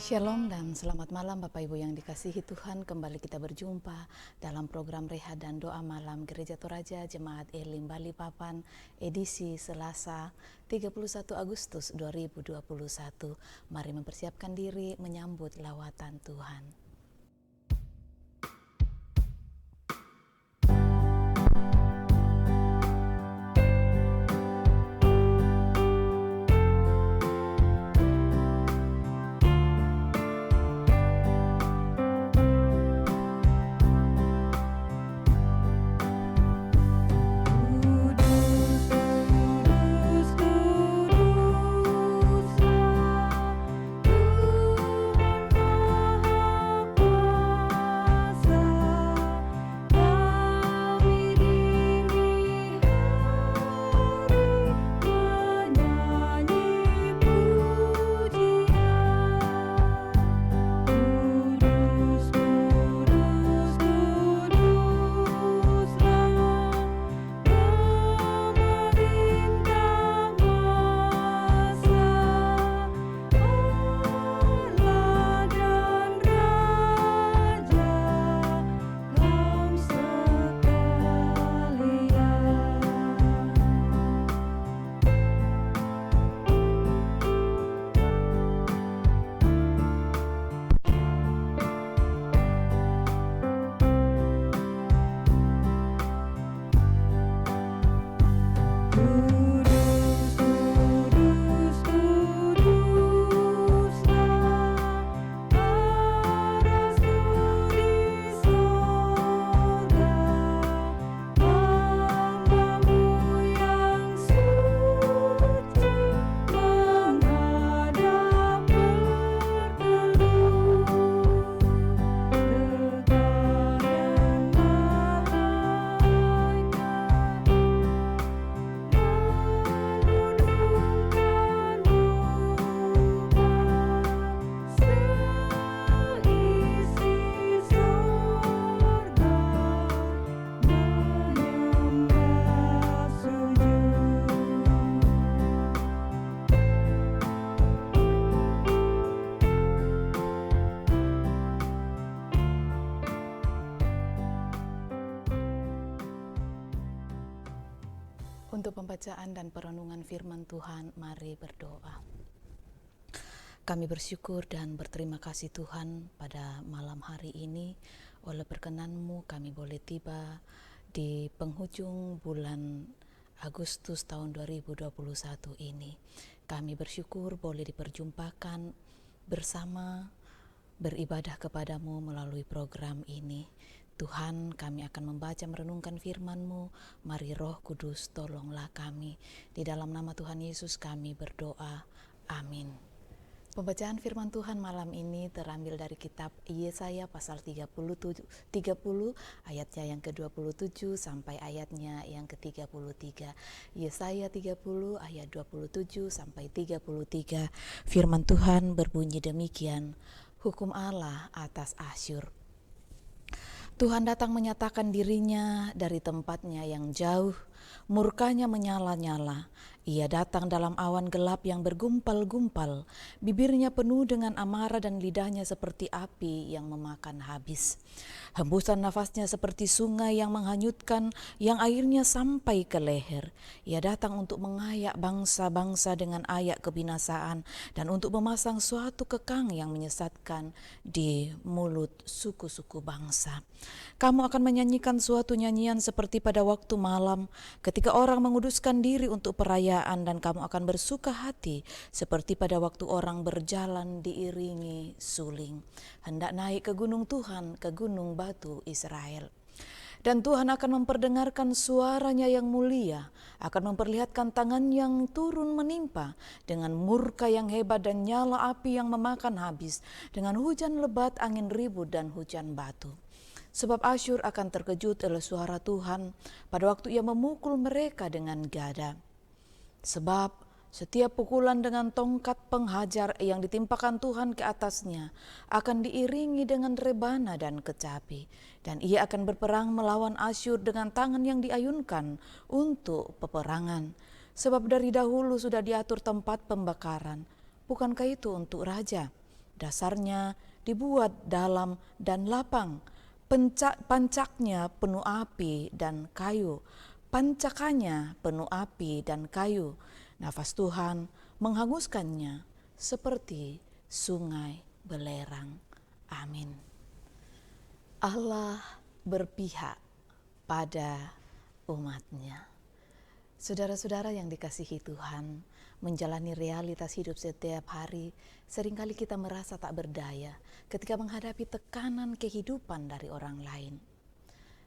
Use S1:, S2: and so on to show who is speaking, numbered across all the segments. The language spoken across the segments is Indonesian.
S1: Shalom dan selamat malam Bapak Ibu yang dikasihi Tuhan. Kembali kita berjumpa dalam program Rehat dan Doa Malam Gereja Toraja Jemaat Elim Balikpapan edisi Selasa 31 Agustus 2021. Mari mempersiapkan diri menyambut lawatan Tuhan. Untuk pembacaan dan perenungan firman Tuhan, mari berdoa. Kami bersyukur dan berterima kasih Tuhan pada malam hari ini. Oleh perkenan-Mu kami boleh tiba di penghujung bulan Agustus tahun 2021 ini. Kami bersyukur boleh diperjumpakan bersama beribadah kepadamu melalui program ini. Tuhan, kami akan membaca merenungkan firman-Mu. Mari Roh Kudus tolonglah kami. Di dalam nama Tuhan Yesus kami berdoa. Amin. Pembacaan firman Tuhan malam ini terambil dari kitab Yesaya pasal 30 ayatnya yang ke-27 sampai ayatnya yang ke-33. Yesaya 30 ayat 27 sampai 33. Firman Tuhan berbunyi demikian. Hukum Allah atas Asyur. Tuhan datang menyatakan dirinya dari tempatnya yang jauh, murkanya menyala-nyala. Ia datang dalam awan gelap yang bergumpal-gumpal, bibirnya penuh dengan amarah dan lidahnya seperti api yang memakan habis. Hembusan nafasnya seperti sungai yang menghanyutkan, yang airnya sampai ke leher. Ia datang untuk mengayak bangsa-bangsa dengan ayak kebinasaan dan untuk memasang suatu kekang yang menyesatkan di mulut suku-suku bangsa. Kamu akan menyanyikan suatu nyanyian seperti pada waktu malam, ketika orang menguduskan diri untuk perayaan, dan kamu akan bersuka hati seperti pada waktu orang berjalan diiringi suling. Hendak naik ke gunung Tuhan, ke gunung batu Israel. Dan Tuhan akan memperdengarkan suaranya yang mulia, akan memperlihatkan tangan yang turun menimpa, dengan murka yang hebat dan nyala api yang memakan habis, dengan hujan lebat, angin ribut, dan hujan batu. Sebab Asyur akan terkejut oleh suara Tuhan pada waktu ia memukul mereka dengan gada. Sebab setiap pukulan dengan tongkat penghajar yang ditimpakan Tuhan ke atasnya akan diiringi dengan rebana dan kecapi. Dan ia akan berperang melawan Asyur dengan tangan yang diayunkan untuk peperangan. Sebab dari dahulu sudah diatur tempat pembakaran. Bukankah itu untuk raja? Dasarnya dibuat dalam dan lapang, pancaknya penuh api dan kayu, pancakannya penuh api dan kayu. Nafas Tuhan menghanguskannya seperti sungai belerang. Amin. Allah berpihak pada umatnya. Saudara-saudara yang dikasihi Tuhan, menjalani realitas hidup setiap hari, seringkali kita merasa tak berdaya ketika menghadapi tekanan kehidupan dari orang lain.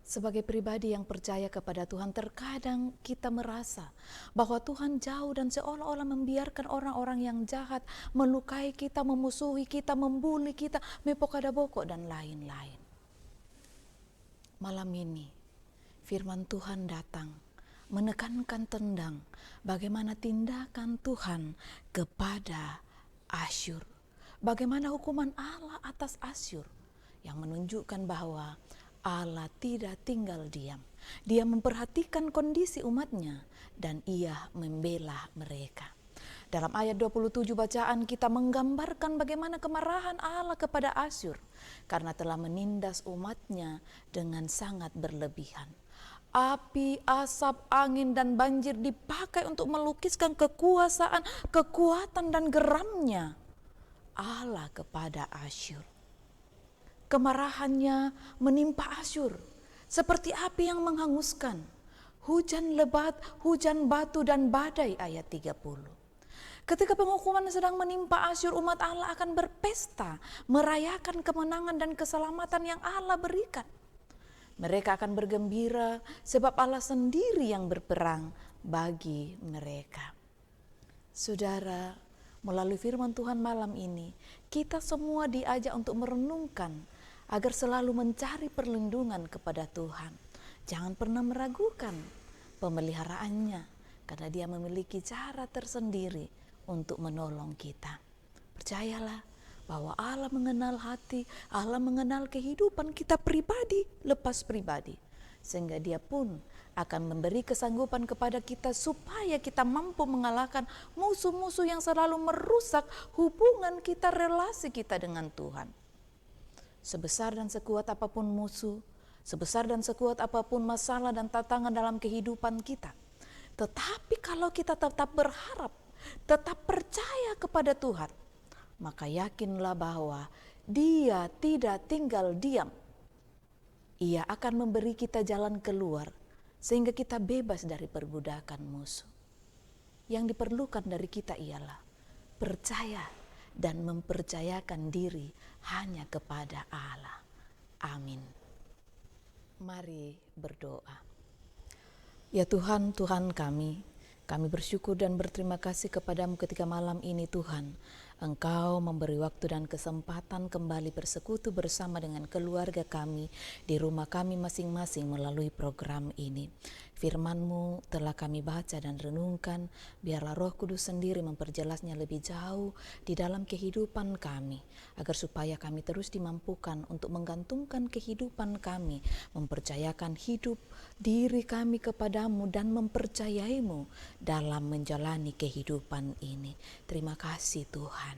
S1: Sebagai pribadi yang percaya kepada Tuhan, terkadang kita merasa bahwa Tuhan jauh dan seolah-olah membiarkan orang-orang yang jahat melukai kita, memusuhi kita, membuli kita, mepokadaboko dan lain-lain. Malam ini, firman Tuhan datang menekankan tentang bagaimana tindakan Tuhan kepada Asyur. Bagaimana hukuman Allah atas Asyur yang menunjukkan bahwa Allah tidak tinggal diam. Dia memperhatikan kondisi umatnya dan ia membela mereka. Dalam ayat 27 bacaan kita menggambarkan bagaimana kemarahan Allah kepada Asyur karena telah menindas umatnya dengan sangat berlebihan. Api, asap, angin, dan banjir dipakai untuk melukiskan kekuasaan, kekuatan, dan geramnya Allah kepada Asyur. Kemarahannya menimpa Asyur seperti api yang menghanguskan, hujan lebat, hujan batu, dan badai, ayat 30. Ketika penghukuman sedang menimpa Asyur, umat Allah akan berpesta, merayakan kemenangan dan keselamatan yang Allah berikan. Mereka akan bergembira sebab Allah sendiri yang berperang bagi mereka. Saudara, melalui firman Tuhan malam ini, kita semua diajak untuk merenungkan agar selalu mencari perlindungan kepada Tuhan. Jangan pernah meragukan pemeliharaannya, karena Dia memiliki cara tersendiri untuk menolong kita. Percayalah bahwa Allah mengenal hati, Allah mengenal kehidupan kita pribadi lepas pribadi, sehingga Dia pun akan memberi kesanggupan kepada kita supaya kita mampu mengalahkan musuh-musuh yang selalu merusak hubungan kita, relasi kita dengan Tuhan. Sebesar dan sekuat apapun musuh, sebesar dan sekuat apapun masalah dan tantangan dalam kehidupan kita, tetapi kalau kita tetap berharap, tetap percaya kepada Tuhan, maka yakinlah bahwa Dia tidak tinggal diam. Ia akan memberi kita jalan keluar sehingga kita bebas dari perbudakan musuh. Yang diperlukan dari kita ialah percaya dan mempercayakan diri hanya kepada Allah. Amin. Mari berdoa. Ya Tuhan, Tuhan kami bersyukur dan berterima kasih kepadamu ketika malam ini Tuhan, Engkau memberi waktu dan kesempatan kembali bersekutu bersama dengan keluarga kami di rumah kami masing-masing melalui program ini. Firman-Mu telah kami baca dan renungkan, biarlah Roh Kudus sendiri memperjelasnya lebih jauh di dalam kehidupan kami, agar supaya kami terus dimampukan untuk menggantungkan kehidupan kami, mempercayakan hidup diri kami kepadamu dan mempercayaimu dalam menjalani kehidupan ini. Terima kasih Tuhan.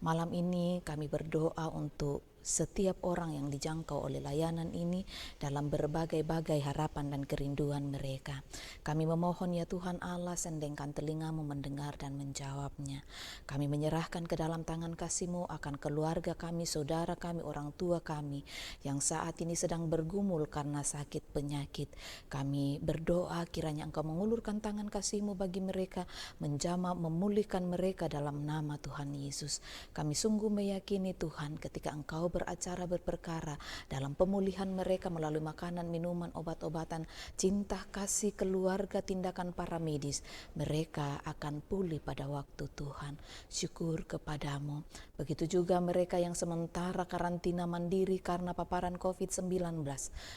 S1: Malam ini kami berdoa untuk setiap orang yang dijangkau oleh layanan ini dalam berbagai-bagai harapan dan kerinduan mereka. Kami memohon ya Tuhan Allah, sendengkan telinga-Mu mendengar dan menjawabnya. Kami menyerahkan ke dalam tangan kasih-Mu akan keluarga kami, saudara kami, orang tua kami yang saat ini sedang bergumul karena sakit penyakit. Kami berdoa kiranya Engkau mengulurkan tangan kasih-Mu bagi mereka, menjamah, memulihkan mereka dalam nama Tuhan Yesus. Kami sungguh meyakini Tuhan, ketika Engkau beracara berperkara dalam pemulihan mereka melalui makanan, minuman, obat-obatan, cinta, kasih, keluarga, tindakan para medis, mereka akan pulih pada waktu Tuhan. Syukur kepadamu. Begitu juga mereka yang sementara karantina mandiri karena paparan COVID-19.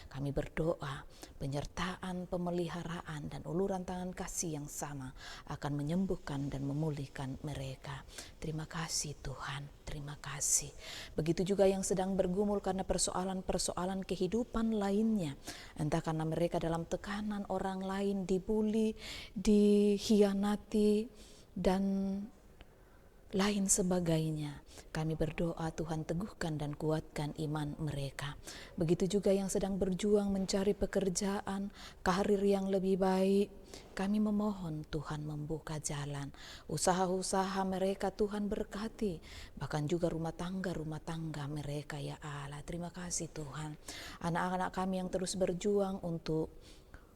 S1: Kami berdoa penyertaan, pemeliharaan, dan uluran tangan kasih yang sama akan menyembuhkan dan memulihkan mereka. Terima kasih Tuhan, terima kasih. Begitu juga yang sedang bergumul karena persoalan-persoalan kehidupan lainnya, entah karena mereka dalam tekanan orang lain, dibuli, dikhianati, dan lain sebagainya. Kami berdoa Tuhan teguhkan dan kuatkan iman mereka. Begitu juga yang sedang berjuang mencari pekerjaan, karir yang lebih baik. Kami memohon Tuhan membuka jalan. Usaha-usaha mereka Tuhan berkati. Bahkan juga rumah tangga mereka ya Allah. Terima kasih Tuhan. Anak-anak kami yang terus berjuang untuk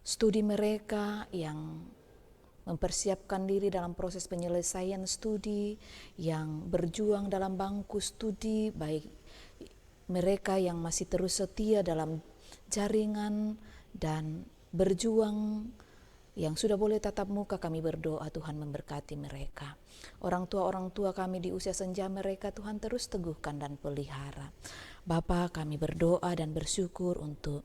S1: studi mereka, yang mempersiapkan diri dalam proses penyelesaian studi, yang berjuang dalam bangku studi, baik mereka yang masih terus setia dalam jaringan dan berjuang yang sudah boleh tatap muka, kami berdoa Tuhan memberkati mereka. Orang tua kami di usia senja mereka Tuhan terus teguhkan dan pelihara. Bapa, kami berdoa dan bersyukur untuk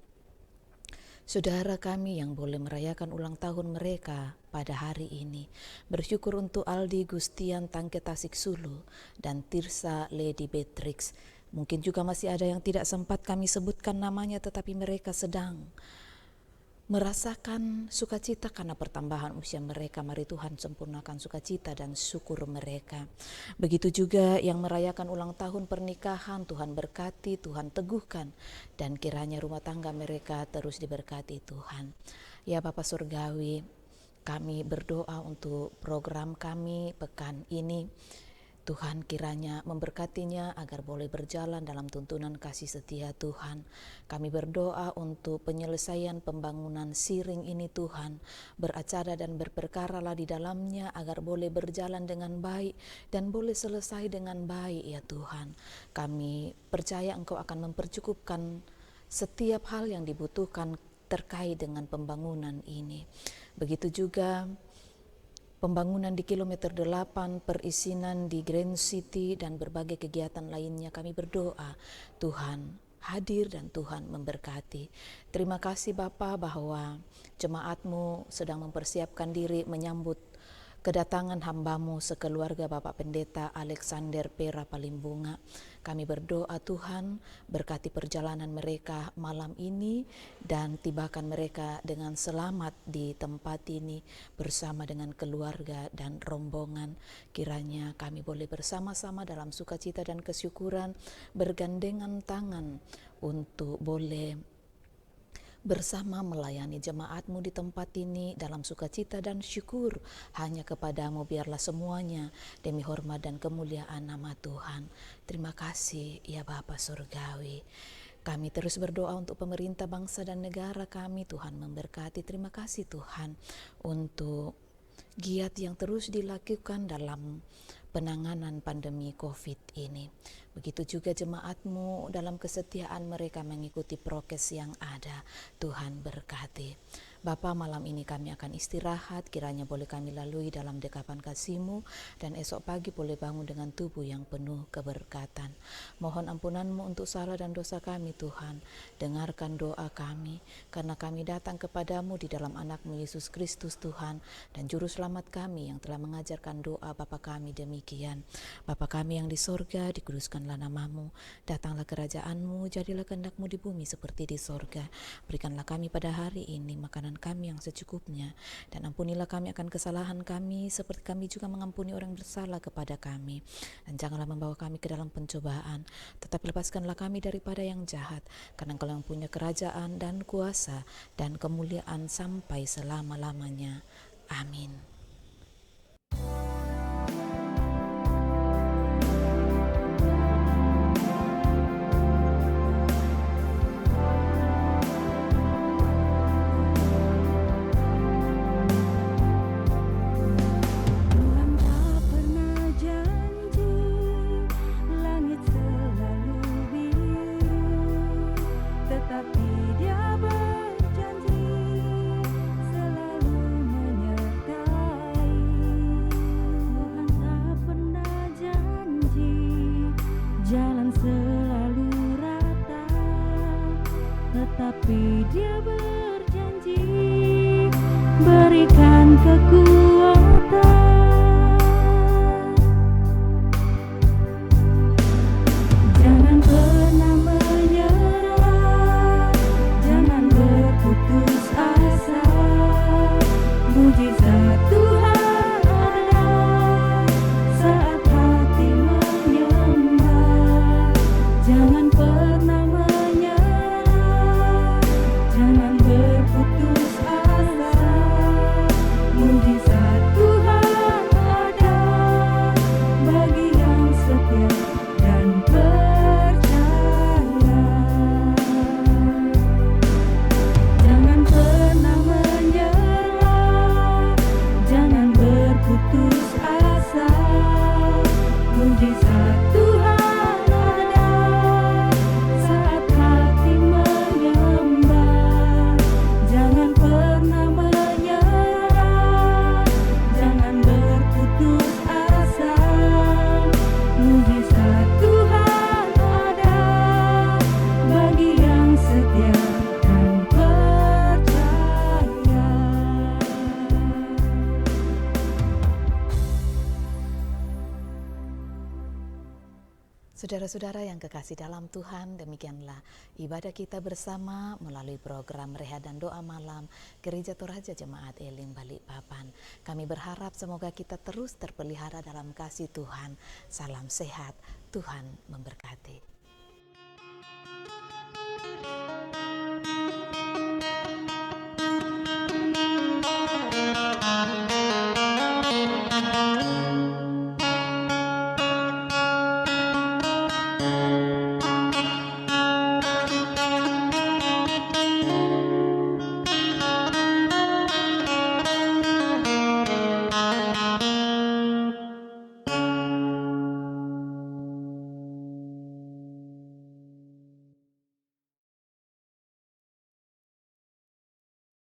S1: saudara kami yang boleh merayakan ulang tahun mereka pada hari ini. Bersyukur untuk Aldi Gustian Tangke Tasik Sulu dan Tirsa Lady Beatrix. Mungkin juga masih ada yang tidak sempat kami sebutkan namanya, tetapi mereka sedang merasakan sukacita karena pertambahan usia mereka. Mari Tuhan sempurnakan sukacita dan syukur mereka. Begitu juga yang merayakan ulang tahun pernikahan, Tuhan berkati, Tuhan teguhkan, dan kiranya rumah tangga mereka terus diberkati Tuhan. Ya Bapa Surgawi, kami berdoa untuk program kami pekan ini. Tuhan kiranya memberkatinya agar boleh berjalan dalam tuntunan kasih setia Tuhan. Kami berdoa untuk penyelesaian pembangunan Siring ini Tuhan. Beracara dan berperkaralah di dalamnya agar boleh berjalan dengan baik dan boleh selesai dengan baik ya Tuhan. Kami percaya Engkau akan mempercukupkan setiap hal yang dibutuhkan terkait dengan pembangunan ini. Begitu juga pembangunan di kilometer 8, perizinan di Grand City, dan berbagai kegiatan lainnya. Kami berdoa Tuhan hadir dan Tuhan memberkati. Terima kasih Bapa bahwa jemaat-Mu sedang mempersiapkan diri menyambut kedatangan hamba-Mu sekeluarga Bapak Pendeta Alexander Pera Palimbunga. Kami berdoa Tuhan berkati perjalanan mereka malam ini dan tibakan mereka dengan selamat di tempat ini bersama dengan keluarga dan rombongan. Kiranya kami boleh bersama-sama dalam sukacita dan kesyukuran, bergandengan tangan untuk boleh bersama melayani jemaat-Mu di tempat ini dalam sukacita dan syukur hanya kepadamu. Biarlah semuanya demi hormat dan kemuliaan nama Tuhan. Terima kasih ya Bapa Surgawi. Kami terus berdoa untuk pemerintah bangsa dan negara kami, Tuhan memberkati. Terima kasih Tuhan untuk giat yang terus dilakukan dalam penanganan pandemi COVID ini. Begitu juga jemaat-Mu dalam kesetiaan mereka mengikuti prokes yang ada. Tuhan berkati. Bapa, malam ini kami akan istirahat, kiranya boleh kami lalui dalam dekapan kasih-Mu, dan esok pagi boleh bangun dengan tubuh yang penuh keberkatan. Mohon ampunan-Mu untuk salah dan dosa kami Tuhan. Dengarkan doa kami, karena kami datang kepadamu di dalam anak-Mu Yesus Kristus Tuhan, dan Juru Selamat kami yang telah mengajarkan doa Bapa kami demikian. Bapa kami yang di sorga, dikuduskanlah nama-Mu, datanglah kerajaan-Mu, jadilah kehendak-Mu di bumi seperti di sorga. Berikanlah kami pada hari ini makanan kami yang secukupnya, dan ampunilah kami akan kesalahan kami seperti kami juga mengampuni orang bersalah kepada kami, dan janganlah membawa kami ke dalam pencobaan, tetapi lepaskanlah kami daripada yang jahat, karena Engkau yang punya kerajaan dan kuasa dan kemuliaan sampai selama-lamanya. Amin.
S2: Tapi Dia berjanji berikan kekuatan. Jangan pernah menyerah, jangan berputus asa. Mujizat Tuhan ada saat hati
S1: Saudara-saudara yang kekasih dalam Tuhan, demikianlah ibadah kita bersama melalui program Rehat dan Doa Malam Gereja Toraja Jemaat Elim Balikpapan. Kami berharap semoga kita terus terpelihara dalam kasih Tuhan. Salam sehat, Tuhan memberkati.